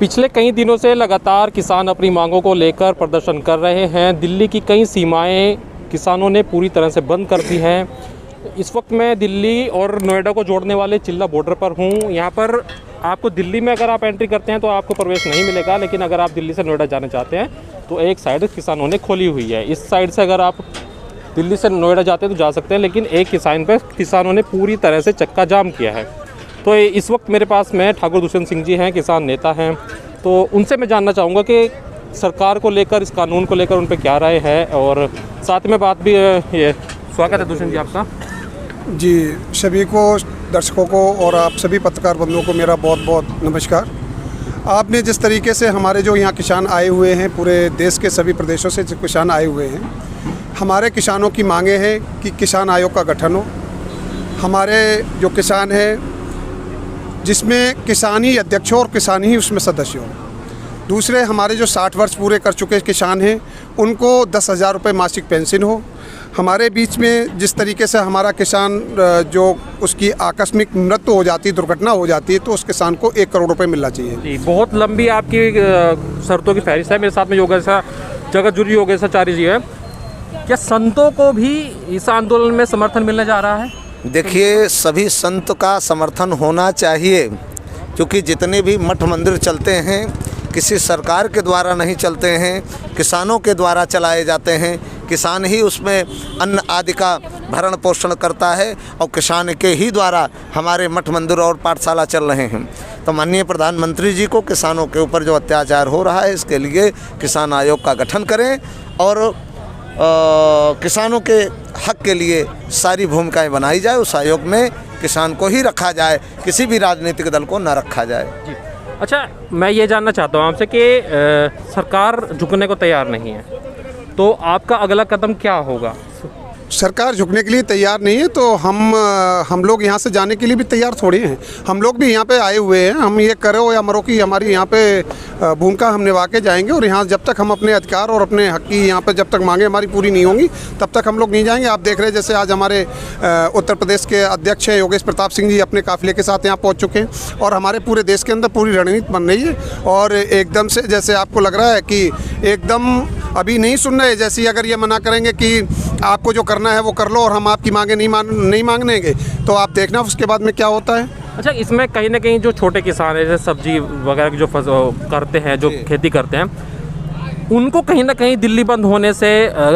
पिछले कई दिनों से लगातार किसान अपनी मांगों को लेकर प्रदर्शन कर रहे हैं। दिल्ली की कई सीमाएं किसानों ने पूरी तरह से बंद कर दी हैं। इस वक्त मैं दिल्ली और नोएडा को जोड़ने वाले चिल्ला बॉर्डर पर हूं। यहां पर आपको दिल्ली में अगर आप एंट्री करते हैं तो आपको प्रवेश नहीं मिलेगा, लेकिन अगर आप दिल्ली से नोएडा जाना चाहते हैं तो एक साइड किसानों ने खोली हुई है। इस साइड से अगर आप दिल्ली से नोएडा जाते हैं तो जा सकते हैं, लेकिन एक किसान पर किसानों ने पूरी तरह से चक्का जाम किया है। तो इस वक्त मेरे पास में ठाकुर दुष्यंत सिंह जी हैं, किसान नेता हैं। तो उनसे मैं जानना चाहूँगा कि सरकार को लेकर, इस कानून को लेकर उन पर क्या राय है, और साथ में बात भी ये। स्वागत है दुष्यंत जी आपका। जी, सभी को, दर्शकों को और आप सभी पत्रकार बंधुओं को मेरा बहुत बहुत नमस्कार। आपने जिस तरीके से हमारे जो यहाँ किसान आए हुए हैं, पूरे देश के सभी प्रदेशों से जो किसान आए हुए हैं, हमारे किसानों की मांगे हैं कि किसान आयोग का गठन हो। हमारे जो किसान हैं जिसमें किसान ही अध्यक्ष हो और किसान ही उसमें सदस्य हो। दूसरे, हमारे जो 60 वर्ष पूरे कर चुके किसान हैं उनको 10,000 रुपये मासिक पेंशन हो। हमारे बीच में जिस तरीके से हमारा किसान जो उसकी आकस्मिक मृत्यु हो जाती है, दुर्घटना हो जाती है, तो उस किसान को 1 करोड़ रुपये मिलना चाहिए। जी, बहुत लंबी आपकी शर्तों की फहरिस्त है। मेरे साथ में योगेश जगतजुरी योगेशाचार्य जी है। क्या संतों को भी इस आंदोलन में समर्थन मिलने जा रहा है? देखिए, सभी संत का समर्थन होना चाहिए, क्योंकि जितने भी मठ मंदिर चलते हैं किसी सरकार के द्वारा नहीं चलते हैं, किसानों के द्वारा चलाए जाते हैं। किसान ही उसमें अन्न आदि का भरण पोषण करता है और किसान के ही द्वारा हमारे मठ मंदिर और पाठशाला चल रहे हैं। तो माननीय प्रधानमंत्री जी को किसानों के ऊपर जो अत्याचार हो रहा है, इसके लिए किसान आयोग का गठन करें और किसानों के हक के लिए सारी भूमिकाएं बनाई जाए। उस आयोग में किसान को ही रखा जाए, किसी भी राजनीतिक दल को न रखा जाए। जी, अच्छा, मैं ये जानना चाहता हूँ आपसे कि सरकार झुकने को तैयार नहीं है, तो आपका अगला कदम क्या होगा? सरकार झुकने के लिए तैयार नहीं है तो हम लोग यहाँ से जाने के लिए भी तैयार थोड़ी हैं। हम लोग भी यहाँ पे आए हुए हैं। हम ये करो या मरो की हमारी यहाँ पे भूमिका हम निभा के जाएंगे, और यहाँ जब तक हम अपने अधिकार और अपने हक की यहाँ पे जब तक मांगे हमारी पूरी नहीं होंगी तब तक हम लोग नहीं जाएंगे। आप देख रहे हैं जैसे आज हमारे उत्तर प्रदेश के अध्यक्ष हैं योगेश प्रताप सिंह जी अपने काफिले के साथ यहाँ पहुँच चुके हैं, और हमारे पूरे देश के अंदर पूरी रणनीति बन रही है। और एकदम से जैसे आपको लग रहा है कि एकदम अभी नहीं सुन रहे, जैसे अगर ये मना करेंगे कि आपको जो करना है वो कर लो और हम आपकी मांगे नहीं मांगेंगे, तो आप देखना उसके बाद में क्या होता है। अच्छा, इसमें कहीं ना कहीं जो छोटे किसान हैं, जैसे सब्जी वगैरह जो करते हैं, जो खेती करते हैं, उनको कहीं ना कहीं दिल्ली बंद होने से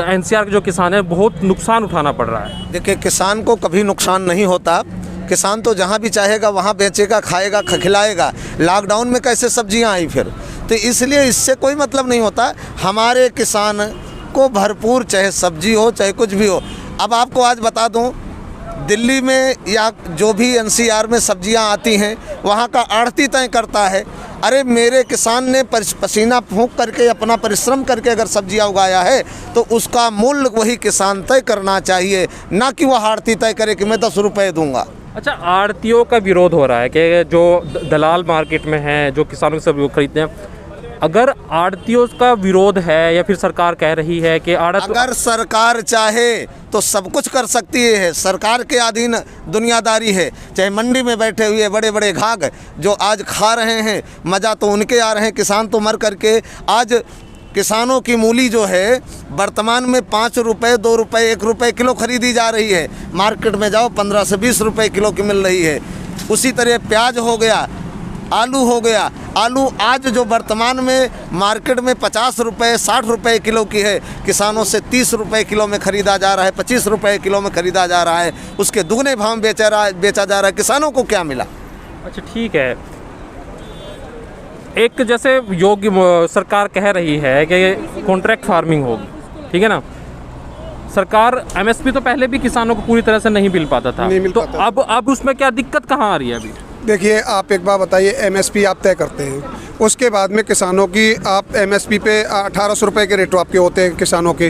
एनसीआर के जो किसान है बहुत नुकसान उठाना पड़ रहा है। देखिए, किसान को कभी नुकसान नहीं होता। किसान तो जहाँ भी चाहेगा वहाँ बेचेगा, खाएगा, खिलाएगा। लॉकडाउन में कैसे सब्जियाँ आई फिर? तो इसलिए इससे कोई मतलब नहीं होता। हमारे किसान को भरपूर, चाहे सब्जी हो चाहे कुछ भी हो। अब आपको आज बता दूं, दिल्ली में या जो भी एनसीआर में सब्जियां आती हैं वहां का आढ़ती तय करता है। अरे मेरे किसान ने पसीना फूंक करके, अपना परिश्रम करके अगर सब्जियां उगाया है तो उसका मूल्य वही किसान तय करना चाहिए, ना कि वह आढ़ती तय करे कि मैं 10 रुपये दूंगा। अच्छा, आढ़तियों का विरोध हो रहा है कि जो दलाल मार्केट में हैं, जो किसानों से सब खरीदते हैं, अगर आढ़तियों का विरोध है या फिर सरकार कह रही है कि अगर सरकार चाहे तो सब कुछ कर सकती है। सरकार के अधीन दुनियादारी है। चाहे मंडी में बैठे हुए बड़े बड़े घाघ जो आज खा रहे हैं, मज़ा तो उनके आ रहे हैं, किसान तो मर करके। आज किसानों की मूली जो है वर्तमान में 5 रुपये, 2 रुपये, 1 रुपये किलो खरीदी जा रही है। मार्केट में जाओ 15 से 20 रुपये किलो की मिल रही है। उसी तरह प्याज हो गया, आलू हो गया। आलू आज जो वर्तमान में मार्केट में 50 रुपये, 60 रुपये किलो की है, किसानों से 30 रुपये किलो में ख़रीदा जा रहा है, 25 रुपये किलो में ख़रीदा जा रहा है। उसके दुगने भाव बेचा जा रहा है। किसानों को क्या मिला? अच्छा, ठीक है। एक जैसे योग्य सरकार कह रही है कि कॉन्ट्रैक्ट फार्मिंग होगी, ठीक है ना। सरकार एमएसपी तो पहले भी किसानों को पूरी तरह से नहीं मिल पाता था, तो अब उसमें क्या दिक्कत कहाँ आ रही है अभी? देखिए, आप एक बार बताइए, एमएसपी आप तय करते हैं, उसके बाद में किसानों की आप एमएसपी पे 1800 रुपये के रेट आपके होते हैं, किसानों के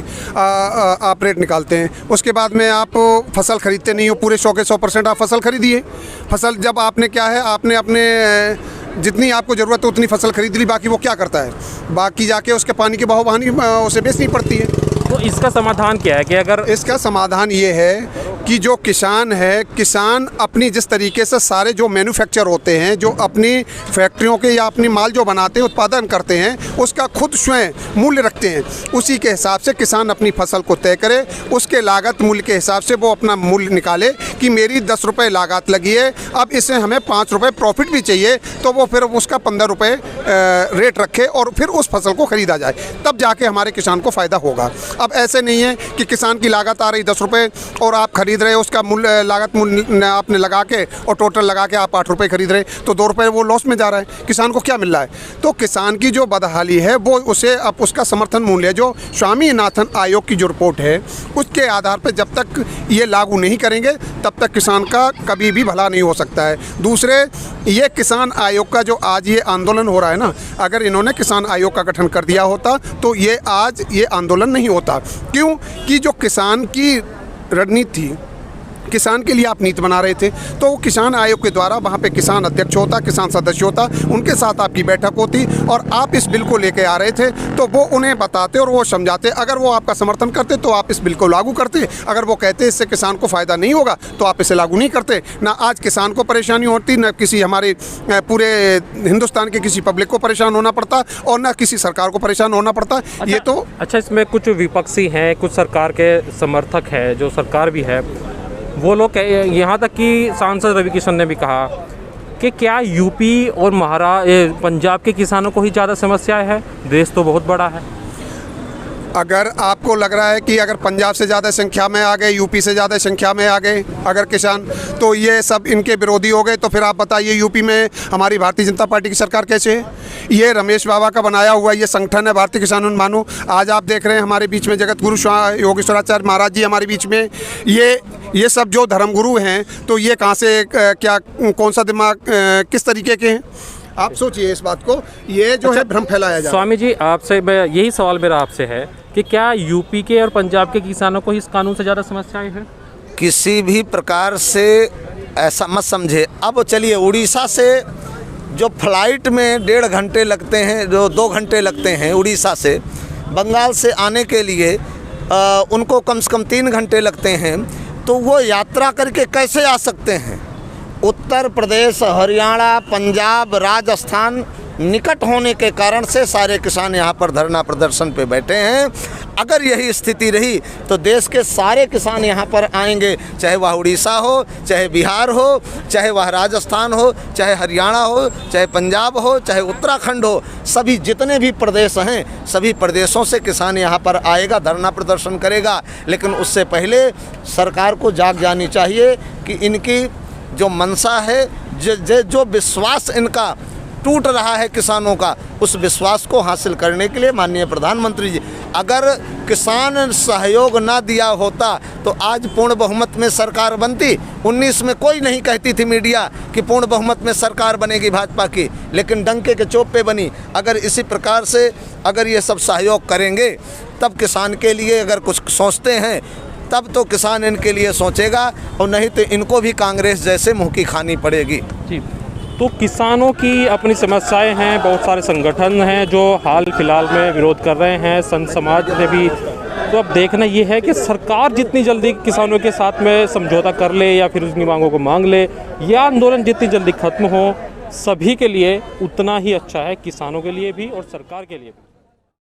आप रेट निकालते हैं। उसके बाद में आप फसल खरीदते नहीं हो, पूरे 100 के 100% आप फसल खरीदिए। फसल जब आपने क्या है, आपने अपने जितनी आपको ज़रूरत है उतनी फसल खरीद ली, बाकी वो क्या करता है, बाकी जाके उसके पानी की बहाव बहानी उसे बेचनी पड़ती है। तो इसका समाधान क्या है कि अगर इसका समाधान ये है कि जो किसान है, किसान अपनी जिस तरीके से सारे जो मैन्युफैक्चर होते हैं, जो अपनी फैक्ट्रियों के या अपनी माल जो बनाते हैं, उत्पादन करते हैं, उसका खुद स्वयं मूल्य रखते हैं। उसी के हिसाब से किसान अपनी फसल को तय करे, उसके लागत मूल्य के हिसाब से वो अपना मूल्य निकाले कि मेरी 10 रुपये लागत लगी है, अब इससे हमें 5 रुपये प्रॉफिट भी चाहिए, तो वो फिर उसका 15 रुपये रेट रखे और फिर उस फसल को ख़रीदा जाए, तब जाके हमारे किसान को फ़ायदा होगा। अब ऐसे नहीं है कि किसान की लागत आ रही 10 रुपये और आप खरीद रहे हो, उसका मूल्य लागत मूल्य आपने लगा के और टोटल लगा के आप 8 रुपये खरीद रहे, तो 2 रुपये वो लॉस में जा रहा है। किसान को क्या मिल रहा है? तो किसान की जो बदहाली है वो उसे अब उसका समर्थन मूल्य, जो स्वामीनाथन आयोग की जो रिपोर्ट है उसके आधार पर जब तक ये लागू नहीं करेंगे तब तक किसान का कभी भी भला नहीं हो सकता है। दूसरे, ये किसान आयोग का जो आज ये आंदोलन हो रहा है ना, अगर इन्होंने किसान आयोग का गठन कर दिया होता तो ये आज ये आंदोलन नहीं होता। क्यों? कि जो किसान की रणनीति थी, किसान के लिए आप नीति बना रहे थे, तो वो किसान आयोग के द्वारा वहाँ पे किसान अध्यक्ष होता, किसान सदस्य होता, उनके साथ आपकी बैठक होती और आप इस बिल को लेके आ रहे थे तो वो उन्हें बताते और वो समझाते। अगर वो आपका समर्थन करते तो आप इस बिल को लागू करते, अगर वो कहते इससे किसान को फ़ायदा नहीं होगा तो आप इसे लागू नहीं करते। ना आज किसान को परेशानी होती, न किसी हमारे पूरे हिंदुस्तान के किसी पब्लिक को परेशान होना पड़ता और न किसी सरकार को परेशान होना पड़ता। ये तो अच्छा, इसमें कुछ विपक्षी हैं, कुछ सरकार के समर्थक है, जो सरकार भी है, वो लोग यहाँ तक कि सांसद रवि किशन ने भी कहा कि क्या यूपी और पंजाब के किसानों को ही ज़्यादा समस्याएं है? देश तो बहुत बड़ा है। अगर आपको लग रहा है कि अगर पंजाब से ज़्यादा संख्या में आ गए, यूपी से ज़्यादा संख्या में आ गए अगर किसान, तो ये सब इनके विरोधी हो गए, तो फिर आप बताइए यूपी में हमारी भारतीय जनता पार्टी की सरकार कैसे है? ये रमेश बाबा का बनाया हुआ ये संगठन है भारतीय किसान मानो। आज आप देख रहे हैं हमारे बीच में जगत गुरु योगेश्वराचार्य महाराज जी हमारे बीच में, ये सब जो धर्मगुरु हैं, तो ये कहाँ से क्या कौन सा दिमाग किस तरीके के हैं? आप सोचिए इस बात को, ये जो है भ्रम फैलाया जा रहा है। स्वामी जी, आपसे यही सवाल मेरा आपसे है कि क्या यूपी के और पंजाब के किसानों को इस कानून से ज़्यादा समस्याएं हैं? किसी भी प्रकार से ऐसा मत समझे। अब चलिए, उड़ीसा से जो फ्लाइट में 1.5 घंटे लगते हैं, जो 2 घंटे लगते हैं उड़ीसा से बंगाल से आने के लिए, उनको कम से कम 3 घंटे लगते हैं, तो वो यात्रा करके कैसे आ सकते हैं? उत्तर प्रदेश, हरियाणा, पंजाब, राजस्थान निकट होने के कारण से सारे किसान यहाँ पर धरना प्रदर्शन पे बैठे हैं। अगर यही स्थिति रही तो देश के सारे किसान यहाँ पर आएंगे, चाहे वह उड़ीसा हो, चाहे बिहार हो, चाहे वह राजस्थान हो, चाहे हरियाणा हो, चाहे पंजाब हो, चाहे उत्तराखंड हो, सभी जितने भी प्रदेश हैं, सभी प्रदेशों से किसान यहाँ पर आएगा, धरना प्रदर्शन करेगा। लेकिन उससे पहले सरकार को जाग जानी चाहिए कि इनकी जो मंशा है, जो विश्वास इनका टूट रहा है किसानों का, उस विश्वास को हासिल करने के लिए माननीय प्रधानमंत्री जी, अगर किसान सहयोग ना दिया होता तो आज पूर्ण बहुमत में सरकार बनती। 19 में कोई नहीं कहती थी मीडिया कि पूर्ण बहुमत में सरकार बनेगी भाजपा की, लेकिन डंके के चोप पे बनी। अगर इसी प्रकार से अगर ये सब सहयोग करेंगे तब किसान के लिए अगर कुछ सोचते हैं तब तो किसान इनके लिए सोचेगा, और नहीं तो इनको भी कांग्रेस जैसे मुँह की खानी पड़ेगी। जी, तो किसानों की अपनी समस्याएं हैं, बहुत सारे संगठन हैं जो हाल फिलहाल में विरोध कर रहे हैं, संत समाज ने भी। तो अब देखना ये है कि सरकार जितनी जल्दी किसानों के साथ में समझौता कर ले या फिर उनकी मांगों को मांग ले, यह आंदोलन जितनी जल्दी खत्म हो, सभी के लिए उतना ही अच्छा है, किसानों के लिए भी और सरकार के लिए भी।